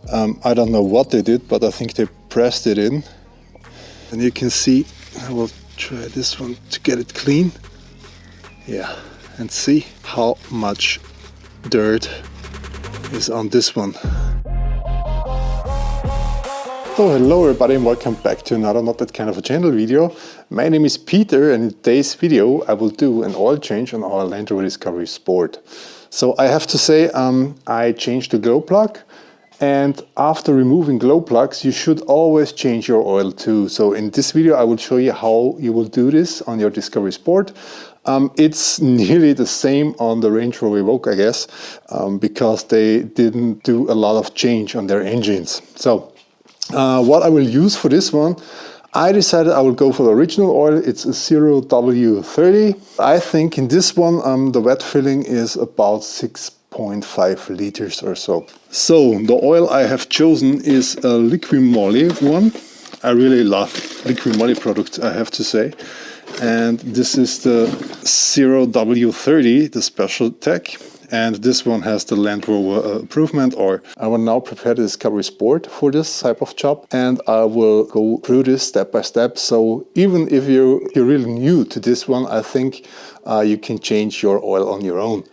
I don't know what they did, but I think they pressed it in. And you can see, I will try this one to get it clean. Yeah, and see how much dirt is on this one. So hello everybody and welcome back to another Not That Kind of a Channel video. My name is Peter and in today's video I will do an oil change on our Land Rover Discovery Sport. So I have to say I changed the glow plug, and after removing glow plugs you should always change your oil too. So in this video I will show you how you will do this on your Discovery Sport. It's nearly the same on the Range Rover Evoque, I guess, because they didn't do a lot of change on their engines. So what I will use for this one, I decided I will go for the original oil. It's a 0W30. I think in this one the wet filling is about 6.5 liters or so. So the oil I have chosen is a LIQUI MOLY one. I really love LIQUI MOLY products, I have to say. And this is the 0W30, the special tech. And this one has the Land Rover improvement oil. I will now prepare the Discovery Sport for this type of job, and I will go through this step by step. So even if you're really new to this one, I think you can change your oil on your own.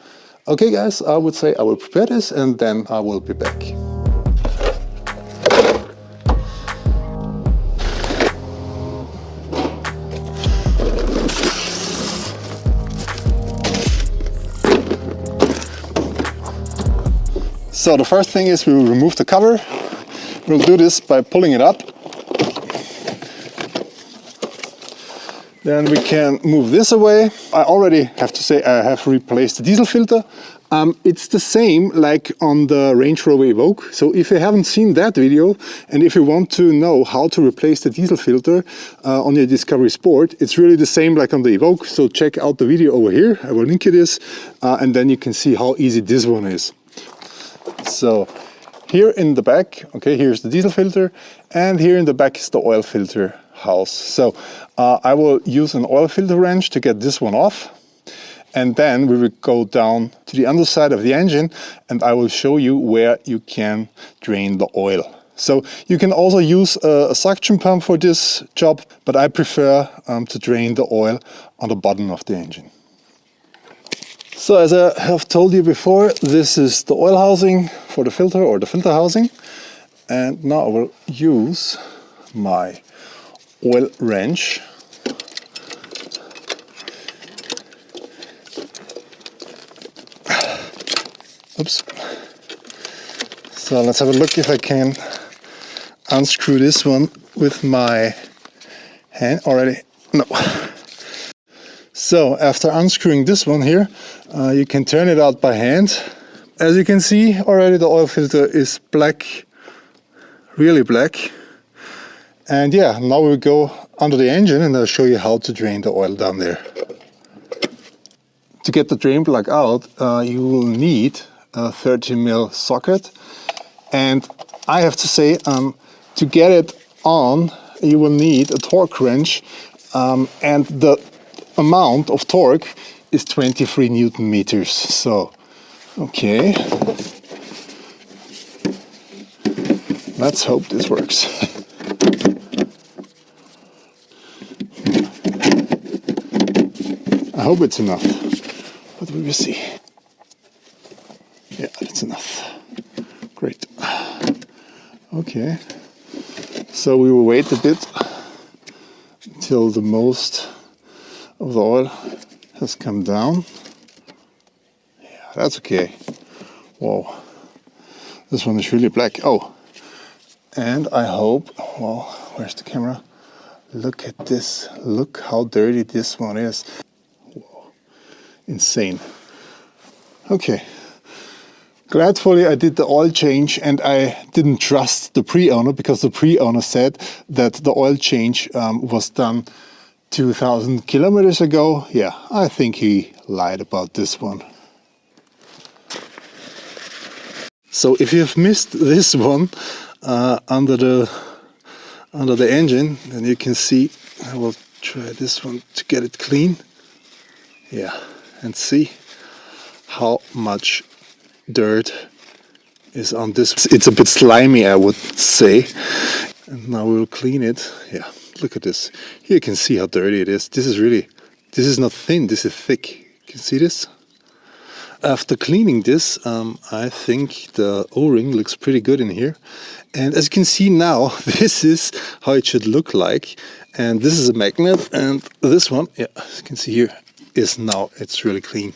Okay guys, I would say I will prepare this and then I will be back. So the first thing is we will remove the cover. We'll do this by pulling it up. Then we can move this away. I already have to say I have replaced the diesel filter. It's the same like on the Range Rover Evoque. So if you haven't seen that video and if you want to know how to replace the diesel filter on your Discovery Sport, it's really the same like on the Evoque. So check out the video over here. I will link you this and then you can see how easy this one is. So here in the back, okay, here's the diesel filter, and here in the back is the oil filter house. So I will use an oil filter wrench to get this one off, and then we will go down to the underside of the engine and I will show you where you can drain the oil. So you can also use a suction pump for this job, but I prefer to drain the oil on the bottom of the engine. So as I have told you before, this is the oil housing for the filter, or the filter housing. And now I will use my oil wrench. Oops. So let's have a look if I can unscrew this one with my hand already. No. So after unscrewing this one here, you can turn it out by hand. As you can see already, the oil filter is black, really black. And yeah, now we'll go under the engine and I'll show you how to drain the oil down there. To get the drain plug out, you will need a 30mm socket. And I have to say, to get it on, you will need a torque wrench, and the amount of torque is 23 Newton meters. So, okay. Let's hope this works. I hope it's enough, but we will see. Yeah, it's enough. Great. Okay. So we will wait a bit until the most of the oil has come down. Yeah, that's okay. Whoa, this one is really black. Oh, and I hope, well, where's the camera? Look at this. Look how dirty this one is. Whoa, insane. Okay. Gladfully I did the oil change and I didn't trust the pre-owner, because the pre-owner said that the oil change was done 2,000 kilometers ago. Yeah, I think he lied about this one. So if you've missed this one under the engine, then you can see, I will try this one to get it clean. Yeah, and see how much dirt is on this. It's a bit slimy, I would say. And now we'll clean it. Yeah, look at this. Here you can see how dirty it is. This is not thin, this is thick. You can see this? After cleaning this, I think the O-ring looks pretty good in here. And as you can see now, this is how it should look like. And this is a magnet, and this one, yeah, as you can see here, is now, it's really clean.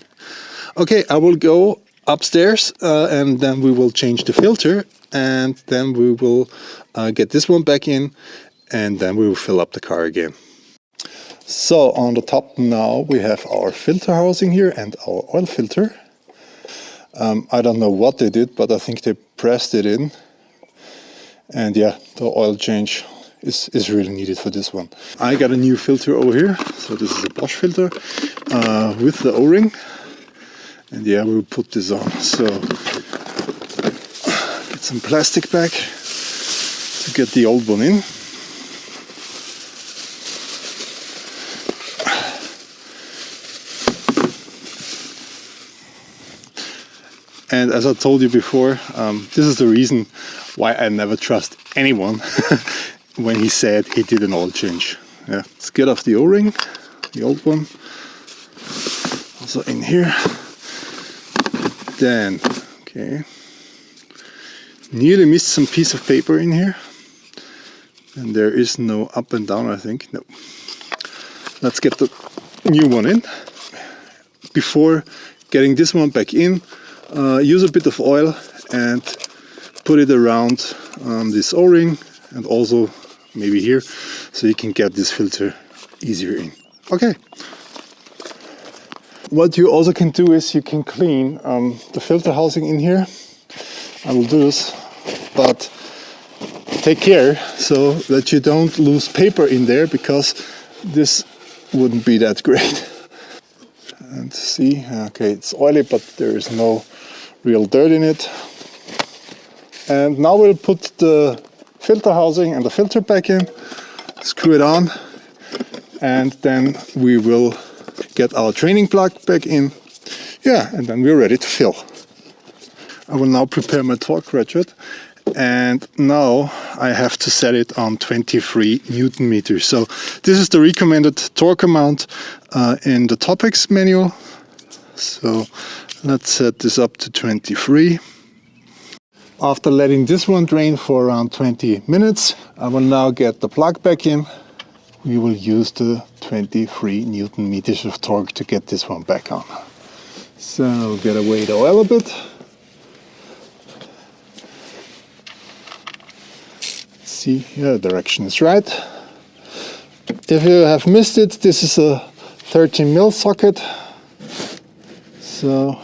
Okay, I will go upstairs and then we will change the filter, and then we will get this one back in, and then we will fill up the car again. So on the top now we have our filter housing here and our oil filter. I don't know what they did, but I think they pressed it in. And yeah, the oil change is really needed for this one. I got a new filter over here. So this is a BOSCH filter with the O-ring. And yeah, we'll put this on. So get some plastic back to get the old one in. And as I told you before, this is the reason why I never trust anyone when he said he did an oil change. Yeah, let's get off the O-ring, the old one, also in here. Then, okay, nearly missed some piece of paper in here, and there is no up and down, I think. No. Let's get the new one in. Before getting this one back in, use a bit of oil and put it around this O-ring and also maybe here, so you can get this filter easier in. Okay. What you also can do is you can clean the filter housing in here. I will do this, but take care so that you don't lose paper in there, because this wouldn't be that great. And see, okay, it's oily, but there is no real dirt in it. And now we'll put the filter housing and the filter back in, screw it on, and then we will get our training plug back in. Yeah, and then we're ready to fill. I will now prepare my torque ratchet, and now I have to set it on 23 Newton meters. So this is the recommended torque amount in the topics manual. So let's set this up to 23. After letting this one drain for around 20 minutes, I will now get the plug back in. We will use the 23 Newton meters of torque to get this one back on. So get away the oil a bit. See, yeah, the direction is right. If you have missed it, this is a 13 mil socket. So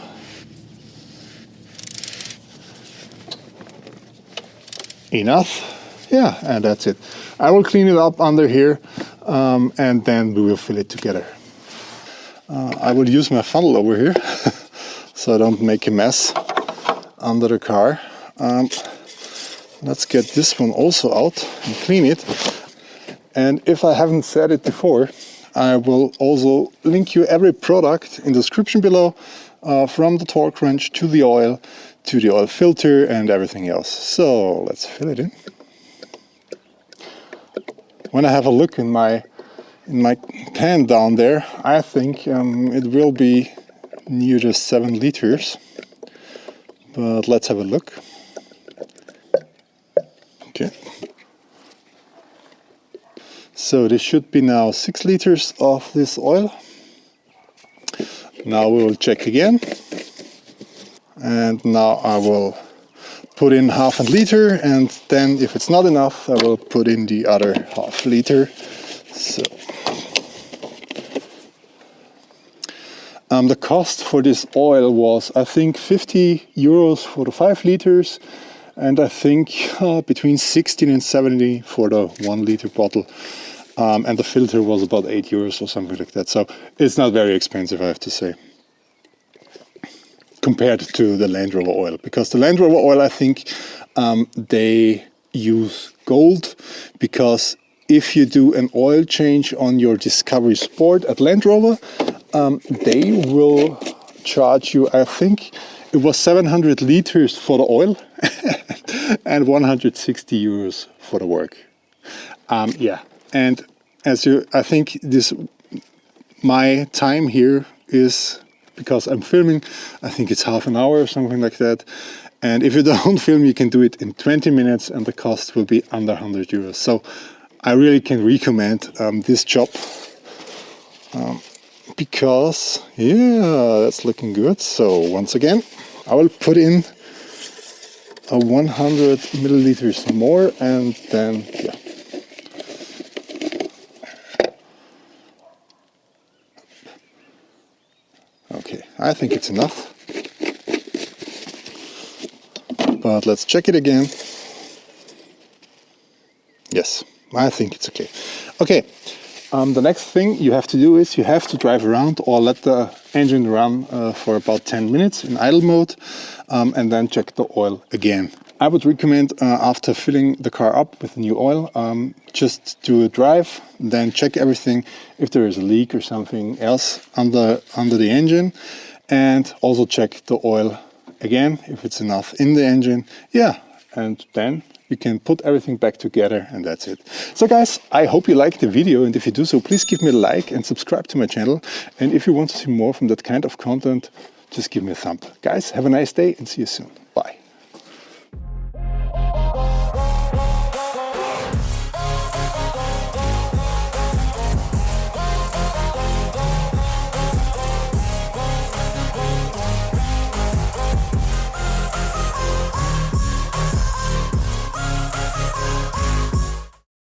enough. Yeah, and that's it. I will clean it up under here and then we will fill it together. I will use my funnel over here so I don't make a mess under the car. Let's get this one also out and clean it. And if I haven't said it before, I will also link you every product in the description below, from the torque wrench to the oil filter and everything else. So let's fill it in. When I have a look in my pan down there, I think it will be near the 7 liters. But let's have a look. Okay. So this should be now 6 liters of this oil. Now we will check again. And now I will put in half a liter, and then if it's not enough, I will put in the other half liter. So the cost for this oil was, I think, 50 euros for the 5 liters, and I think between 16 and 70 for the 1 liter bottle. And the filter was about 8 euros or something like that. So it's not very expensive, I have to say, compared to the Land Rover oil. Because the Land Rover oil, I think they use gold, because if you do an oil change on your Discovery Sport at Land Rover, they will charge you, I think it was 700 liters for the oil and 160 euros for the work. Yeah, and I think my time here is, because I'm filming, I think it's half an hour or something like that. And if you don't film, you can do it in 20 minutes and the cost will be under 100 euros. So I really can recommend this job because, yeah, that's looking good. So once again, I will put in a 100 milliliters more and then, yeah. Okay, I think it's enough. But let's check it again. Yes, I think it's okay. Okay, the next thing you have to do is you have to drive around or let the engine run for about 10 minutes in idle mode and then check the oil again. I would recommend after filling the car up with new oil, just do a drive, then check everything if there is a leak or something else under the engine, and also check the oil again if it's enough in the engine. Yeah, and then you can put everything back together and that's it. So guys, I hope you liked the video, and if you do so, please give me a like and subscribe to my channel. And if you want to see more from that kind of content, just give me a thumb up. Guys, have a nice day and see you soon. Bye.